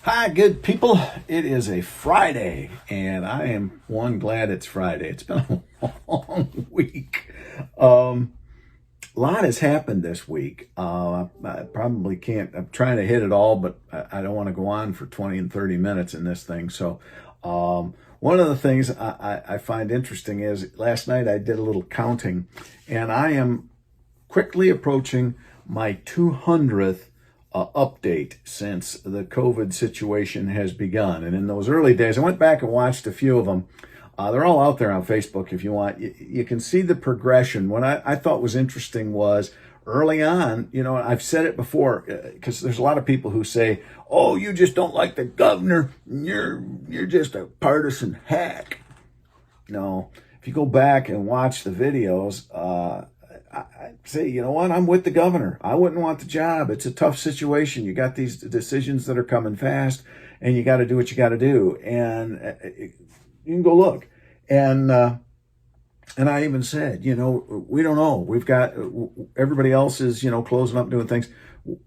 Hi, good people. It is a Friday, and I am glad it's Friday. It's been a long week. A lot has happened this week. I probably can't, I'm trying to hit it all, but I don't want to go on for 20 and 30 minutes in this thing. So, one of the things I find interesting is last night I did a little counting, and I am quickly approaching my 200th update since the COVID situation has begun. And in those early days, I went back and watched a few of them. They're all out there on Facebook if you want. You can see the progression. What I thought was interesting was early on, I've said it before, because there's a lot of people who say, oh, you just don't like the governor. You're just a partisan hack. No, if you go back and watch the videos, I say, you know what? I'm with the governor. I wouldn't want the job. It's a tough situation. You got these decisions that are coming fast, and you got to do what you got to do. And you can go look. And I even said, we don't know. We've got everybody else is, closing up, doing things.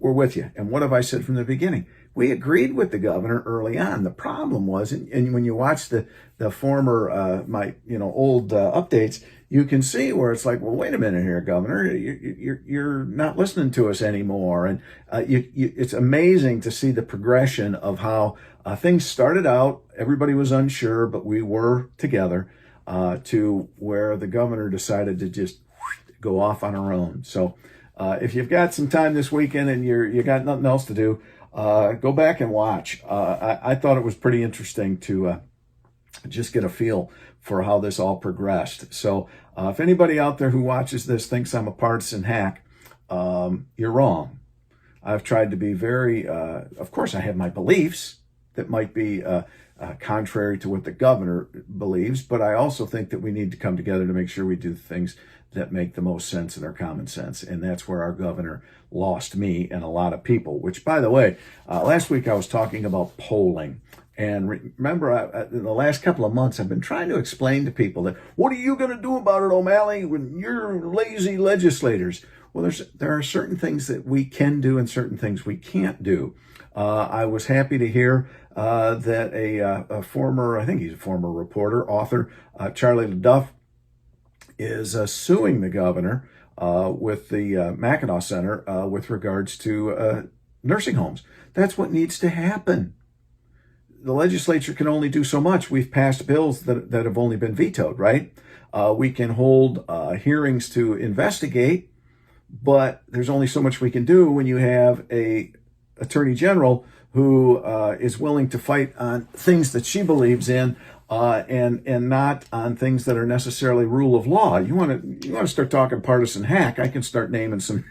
We're with you. And what have I said from the beginning? We agreed with the governor early on. The problem was, and when you watch the former, my, old updates, you can see where it's like, well, wait a minute here, Governor, you're not listening to us anymore. And it's amazing to see the progression of how things started out. Everybody was unsure, but we were together to where the governor decided to just go off on her own. So if you've got some time this weekend and you got nothing else to do, go back and watch. I thought it was pretty interesting to just get a feel for how this all progressed. So if anybody out there who watches this thinks I'm a partisan hack, you're wrong. I've tried to be very, of course I have my beliefs that might be contrary to what the governor believes, but I also think that we need to come together to make sure we do things that make the most sense in our common sense. And that's where our governor lost me and a lot of people, which, by the way, last week I was talking about polling. And remember, in the last couple of months, I've been trying to explain to people that, what are you going to do about it, O'Malley, when you're lazy legislators? Well, there are certain things that we can do and certain things we can't do. I was happy to hear that a former, I think he's a former reporter, author, Charlie LeDuff, is suing the governor with the Mackinac Center with regards to nursing homes. That's what needs to happen. The legislature can only do so much. We've passed bills that have only been vetoed, right? We can hold hearings to investigate, but there's only so much we can do when you have a attorney general who is willing to fight on things that she believes in and not on things that are necessarily rule of law. You want to start talking partisan hack? I can start naming some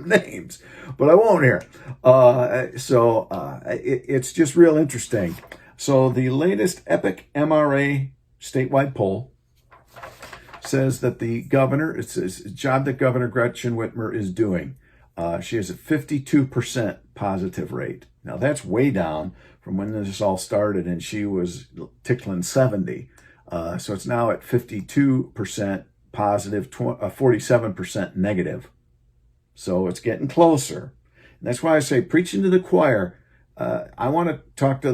names, but I won't here. It's just real interesting. So the latest Epic MRA statewide poll says that the governor, it's a job that Governor Gretchen Whitmer is doing. She has a 52% positive rate. Now that's way down from when this all started, and she was tickling 70. So it's now at 52% positive, 47% negative. So it's getting closer. And that's why I say, preaching to the choir. I want to talk to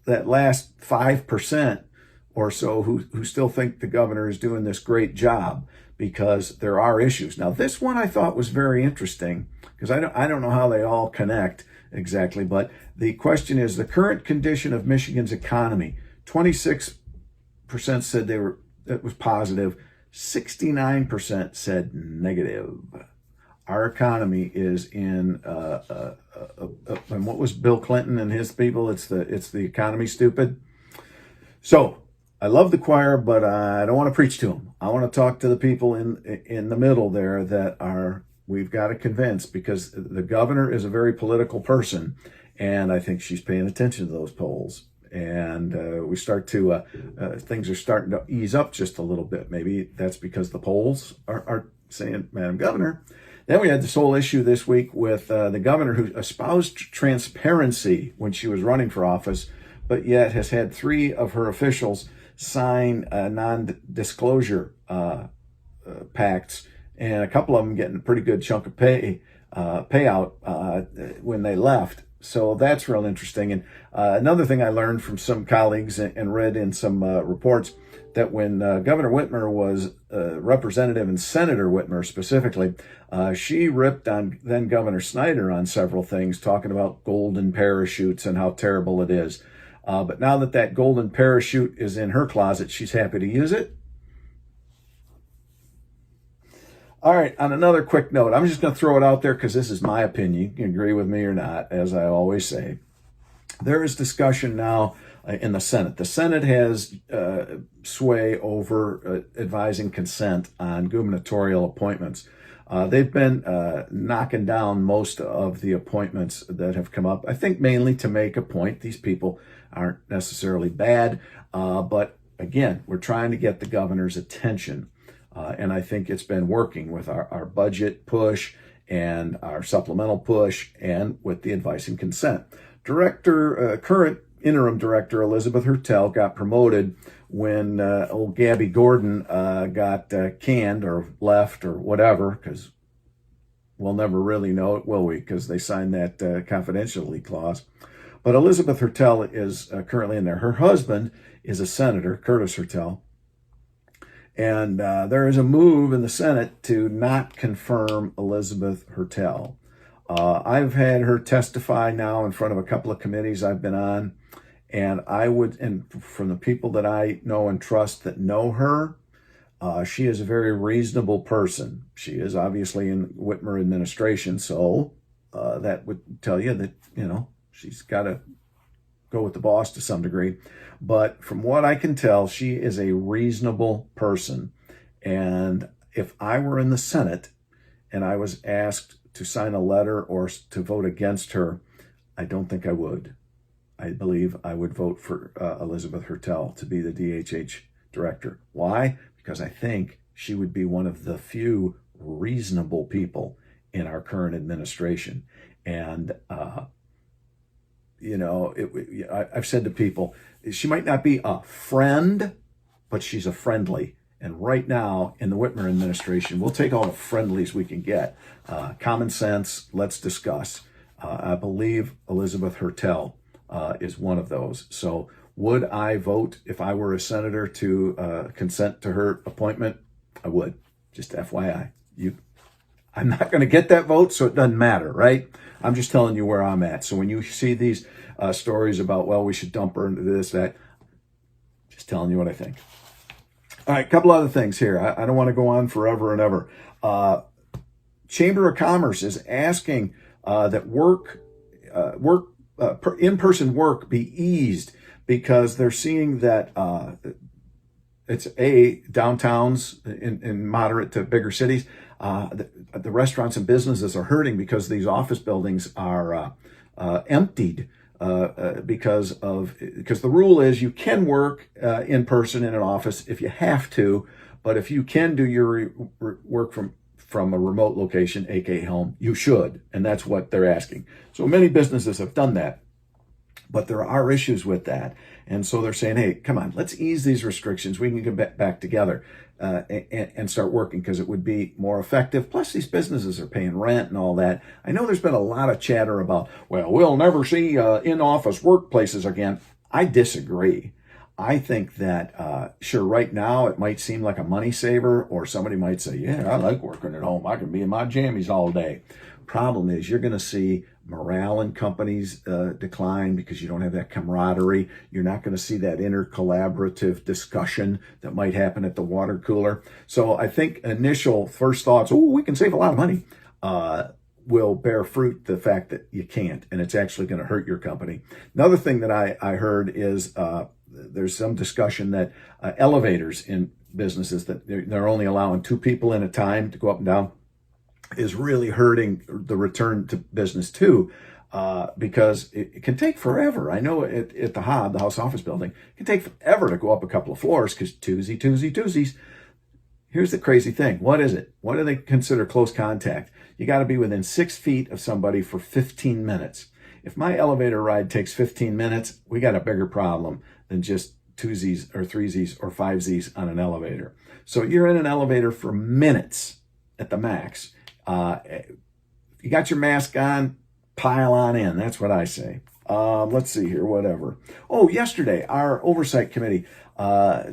that last 5% or so who still think the governor is doing this great job, because there are issues. Now, this one I thought was very interesting, because I don't know how they all connect exactly, but the question is the current condition of Michigan's economy. 26% said it was positive. 69% said negative. Our economy is in, and what was Bill Clinton and his people? It's the economy stupid. So I love the choir, but I don't want to preach to them. I want to talk to the people in the middle there that we've got to convince, because the governor is a very political person, and I think she's paying attention to those polls. And things are starting to ease up just a little bit. Maybe that's because the polls are saying, Madam Governor. Then we had this whole issue this week with the governor who espoused transparency when she was running for office, but yet has had 3 of her officials sign non-disclosure pacts, and a couple of them getting a pretty good chunk of payout when they left. So that's real interesting. And another thing I learned from some colleagues and read in some reports that when Governor Whitmer was Representative and Senator Whitmer specifically, she ripped on then Governor Snyder on several things, talking about golden parachutes and how terrible it is. But now that that golden parachute is in her closet, she's happy to use it. All right, on another quick note, I'm just going to throw it out there because this is my opinion. You can agree with me or not, as I always say. There is discussion now in the Senate. The Senate has sway over advising consent on gubernatorial appointments. They've been knocking down most of the appointments that have come up, I think mainly to make a point. These people aren't necessarily bad, but again, we're trying to get the governor's attention. And I think it's been working with our budget push and our supplemental push and with the advice and consent. Current interim director Elizabeth Hertel got promoted when old Gabby Gordon got canned or left or whatever, because we'll never really know it, will we? Because they signed that confidentiality clause. But Elizabeth Hertel is currently in there. Her husband is a senator, Curtis Hertel. And there is a move in the Senate to not confirm Elizabeth Hertel. I've had her testify now in front of a couple of committees I've been on. And from the people that I know and trust that know her, she is a very reasonable person. She is obviously in Whitmer administration, so that would tell you that, she's got to go with the boss to some degree. But from what I can tell, she is a reasonable person. And if I were in the Senate and I was asked to sign a letter or to vote against her, I don't think I would. I believe I would vote for Elizabeth Hertel to be the DHH director. Why? Because I think she would be one of the few reasonable people in our current administration. And, I've said to people, she might not be a friend, but she's a friendly. And right now in the Whitmer administration, we'll take all the friendlies we can get. Common sense, let's discuss. I believe Elizabeth Hertel is one of those. So would I vote if I were a senator to consent to her appointment? I would. Just FYI. I'm not going to get that vote, so it doesn't matter, right? I'm just telling you where I'm at. So when you see these stories about, well, we should dump her into this, that, just telling you what I think. All right, a couple other things here. I don't want to go on forever and ever. Chamber of Commerce is asking that in-person work be eased because they're seeing that it's downtowns in moderate to bigger cities. The restaurants and businesses are hurting because these office buildings are emptied because the rule is you can work in person in an office if you have to, but if you can do your work from a remote location, aka home, you should, and that's what they're asking. So many businesses have done that, but there are issues with that, and so they're saying, hey, come on, let's ease these restrictions. We can get back together and start working because it would be more effective. Plus, these businesses are paying rent and all that. I know there's been a lot of chatter about, well, we'll never see in-office workplaces again. I disagree. I think that, sure, right now it might seem like a money saver, or somebody might say, yeah, I like working at home. I can be in my jammies all day. Problem is, you're going to see morale in companies decline because you don't have that camaraderie. You're not going to see that intercollaborative discussion that might happen at the water cooler. So I think initial first thoughts, oh, we can save a lot of money, will bear fruit the fact that you can't, and it's actually going to hurt your company. Another thing that I heard is there's some discussion that elevators in businesses, that they're only allowing 2 people in a time to go up and down, is really hurting the return to business too, because it can take forever. I know at the HOB, the House Office Building, it can take forever to go up a couple of floors because twosies. Here's the crazy thing. What is it? What do they consider close contact? You got to be within 6 feet of somebody for 15 minutes. If my elevator ride takes 15 minutes, we got a bigger problem than just 2Zs or 3Zs or 5Zs on an elevator. So you're in an elevator for minutes at the max. You got your mask on, pile on in. That's what I say. Let's see here, whatever. Oh, yesterday, our oversight committee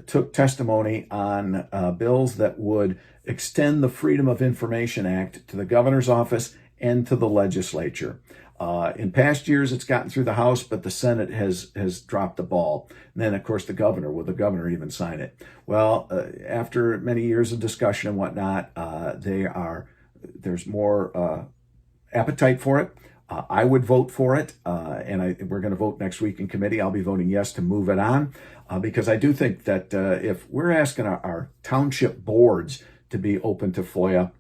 took testimony on bills that would extend the Freedom of Information Act to the governor's office and to the legislature. In past years, it's gotten through the House, but the Senate has dropped the ball. And then, of course, the governor, will the governor even sign it? Well, after many years of discussion and whatnot, there's more appetite for it. I would vote for it, and we're going to vote next week in committee. I'll be voting yes to move it on, because I do think that if we're asking our township boards to be open to FOIA,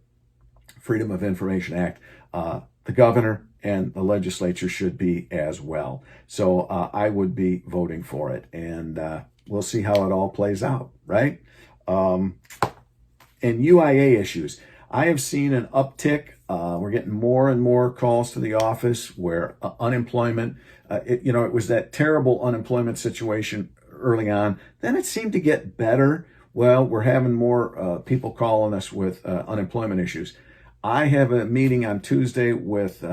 Freedom of Information Act, the governor and the legislature should be as well. So I would be voting for it, and we'll see how it all plays out, right? And UIA issues. I have seen an uptick. We're getting more and more calls to the office where unemployment, it was that terrible unemployment situation early on. Then it seemed to get better. Well, we're having more people calling us with unemployment issues. I have a meeting on Tuesday with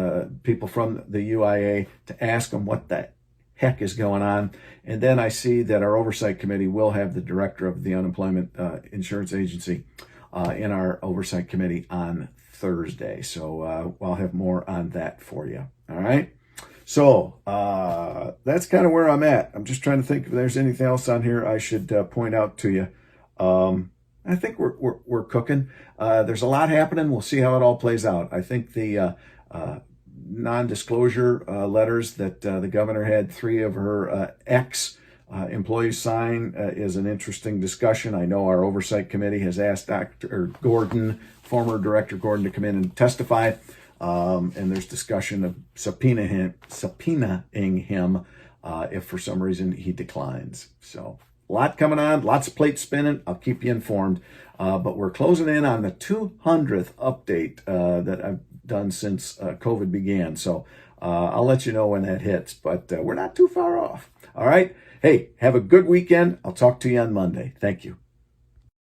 people from the UIA to ask them what the heck is going on. And then I see that our oversight committee will have the director of the Unemployment Insurance Agency in our oversight committee on Thursday. So I'll have more on that for you. All right. So that's kind of where I'm at. I'm just trying to think if there's anything else on here I should point out to you. I think we're cooking. There's a lot happening. We'll see how it all plays out. I think the non-disclosure letters that the governor had 3 of her employees sign is an interesting discussion. I know our oversight committee has asked Dr. Gordon, former Director Gordon, to come in and testify. And there's discussion of subpoenaing him if for some reason he declines. So a lot coming on, lots of plates spinning. I'll keep you informed. But we're closing in on the 200th update that I've done since COVID began. So I'll let you know when that hits, but we're not too far off. All right. Hey, have a good weekend. I'll talk to you on Monday. Thank you.